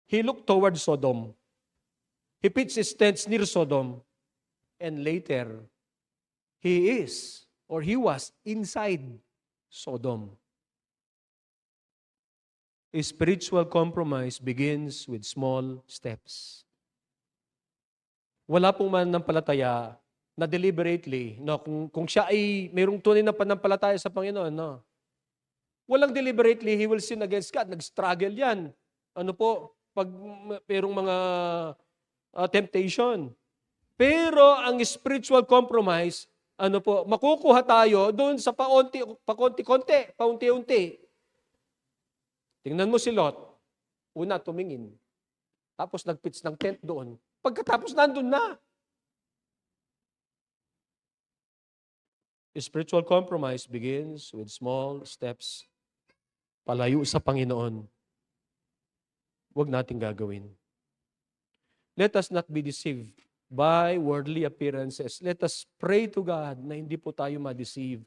he looked toward Sodom. He pitched his tents near Sodom. And later, he was inside Sodom. A spiritual compromise begins with small steps. Wala pong mananampalataya na deliberately, no, kung siya ay mayroong tunay na pananampalataya sa Panginoon, no, walang deliberately, he will sin against God. Nag-struggle yan. Ano po, pag mayroong mga temptation. Pero ang spiritual compromise, ano po, makukuha tayo doon sa pakonti-konti, paunti-unti. Tingnan mo si Lot. Una, tumingin. Tapos nag-pitch ng tent doon. Pagkatapos nandun na. Spiritual compromise begins with small steps. Palayo sa Panginoon. Huwag nating gagawin. Let us not be deceived by worldly appearances. Let us pray to God na hindi po tayo ma-deceive